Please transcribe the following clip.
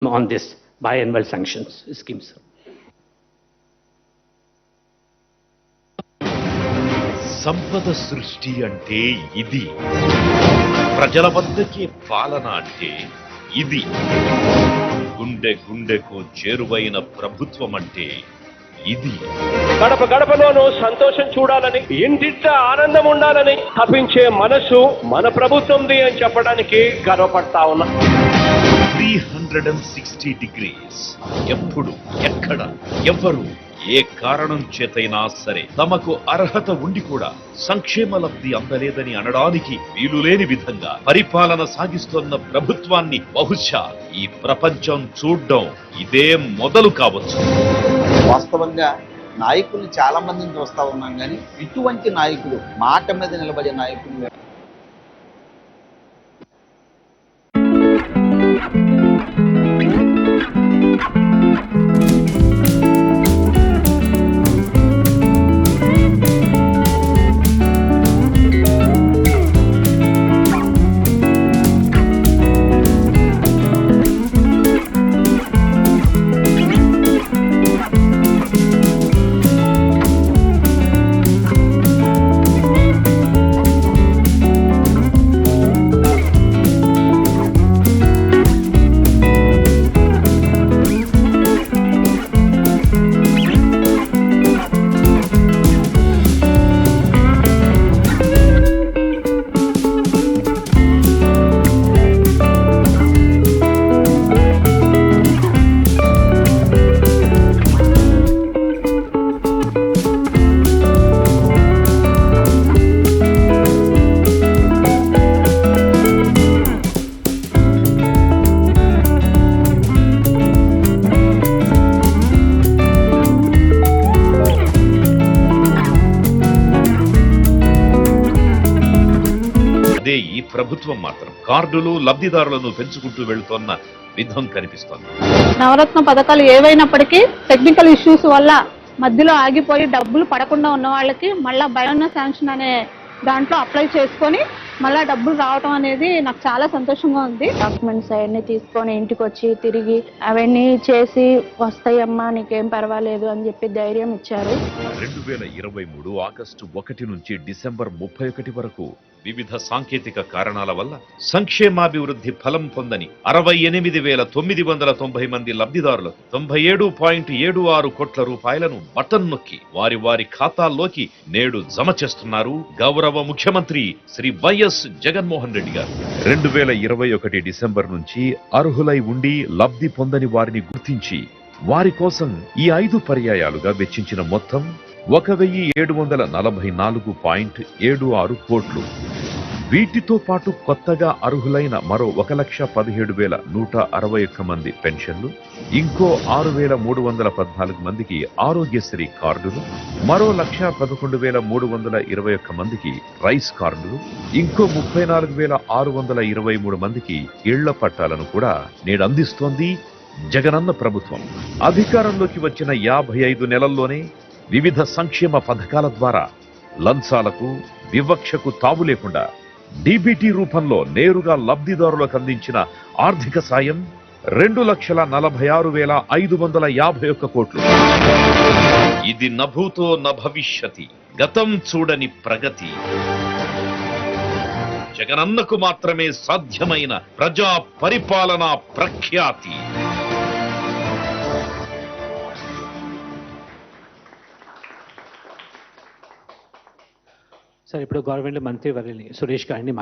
on this biannual sanctions schemes. సంపద సృష్టి అంటే ఇది, ప్రజల వద్దకే పాలన అంటే ఇది, గుండె గుండెకు చేరువైన ప్రభుత్వం అంటే ఇది. గడప గడపలోనూ సంతోషం చూడాలని, ఇంటింట ఆనందం ఉండాలని తప్పించే మనసు మన ప్రభుత్వంది అని చెప్పడానికి గర్వపడతా ఉన్నా. 360 డిగ్రీస్, ఎప్పుడు ఎక్కడ ఎవరు ఏ కారణం చేతైనా సరే తమకు అర్హత ఉండి కూడా సంక్షేమ లబ్ధి అందలేదని అనడానికి వీలులేని విధంగా పరిపాలన సాగిస్తున్న ప్రభుత్వాన్ని బహుశా ఈ ప్రపంచం చూడ్డం ఇదే మొదలు కావచ్చు. వాస్తవంగా నాయకుల్ని చాలా మందిని చూస్తా ఉన్నాం, కానీ ఇటువంటి నాయకులు, మాట మీద నిలబడే నాయకులు ఈ ప్రభుత్వం మాత్రం కార్డులు లబ్ధిదారులను పెంచుకుంటూ వెళుతున్న విధం కనిపిస్తోంది. నవరత్న పథకాలు ఏవైనప్పటికీ టెక్నికల్ ఇష్యూస్ వల్ల మధ్యలో ఆగిపోయి డబ్బులు పడకుండా ఉన్న వాళ్ళకి మళ్ళా బయోన్న శాంక్షన్ అనే దాంట్లో అప్లై చేసుకొని మళ్ళా డబ్బులు రావటం అనేది నాకు చాలా సంతోషంగా ఉంది. డాక్యుమెంట్స్ అవన్నీ తీసుకొని ఇంటికి వచ్చి తిరిగి అవన్నీ చేసి వస్తాయమ్మా నీకేం పర్వాలేదు అని చెప్పి ధైర్యం ఇచ్చారు. 2023 ఆగస్టు 1 నుంచి డిసెంబర్ 31 వరకు వివిధ సాంకేతిక కారణాల వల్ల సంక్షేమాభివృద్ధి ఫలం పొందని 68,990 మంది లబ్ధిదారులకు 97.76 కోట్ల రూపాయలను బటన్ నొక్కి వారి వారి ఖాతాల్లోకి నేడు జమ చేస్తున్నారు గౌరవ ముఖ్యమంత్రి శ్రీ వైఎస్ జగన్మోహన్ రెడ్డి గారు. 2021 డిసెంబర్ నుంచి అర్హులై ఉండి లబ్ధి పొందని వారిని గుర్తించి వారి కోసం ఈ 5 పర్యాయాలుగా వెచ్చించిన మొత్తం 1,744.76 కోట్లు. వీటితో పాటు కొత్తగా అర్హులైన మరో 1,17,161 మంది పెన్షన్లు, ఇంకో 6,314 మందికి ఆరోగ్యశ్రీ కార్డులు, మరో 1,11,321 మందికి రైస్ కార్డులు, ఇంకో 34,623 మందికి ఇళ్ల పట్టాలను కూడా నేడు అందిస్తోంది జగనన్న ప్రభుత్వం. అధికారంలోకి వచ్చిన 55 నెలల్లోనే వివిధ సంక్షేమ పథకాల ద్వారా లంచాలకు, వివక్షకు తావు లేకుండా డీబీటీ రూపంలో నేరుగా లబ్ధిదారులకు అందించిన ఆర్థిక సాయం 2,46,551 కోట్లు. ఇది నభూతో నభవిష్యతి, గతం చూడని ప్రగతి. జగనన్నకు మాత్రమే సాధ్యమైన ప్రజా పరిపాలన ప్రఖ్యాతి. సార్, ఇప్పుడు గవర్నమెంట్ మంత్రి వర్యులు సురేష్ గారిని